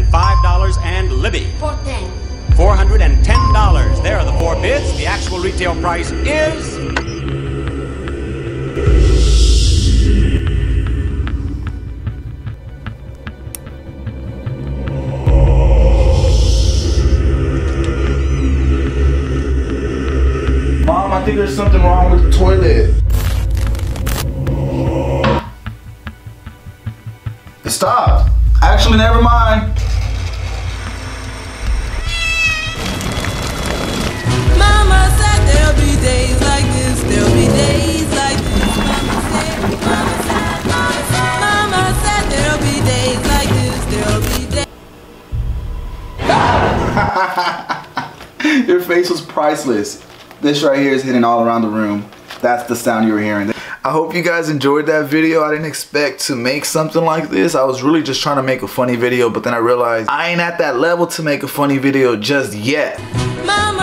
$405, and Libby. $410. $410. There are the four bids. The actual retail price is... Mom, I think there's something wrong with the toilet. It stopped. Actually, never mind. Mama said there'll be days like this, there'll be days like this. Mama said there'll be days like this, there'll be days. Your face was priceless. This right here is hitting all around the room. That's the sound you were hearing. I hope you guys enjoyed that video. I didn't expect to make something like this. I was really just trying to make a funny video, but then I realized I ain't at that level to make a funny video just yet. Mama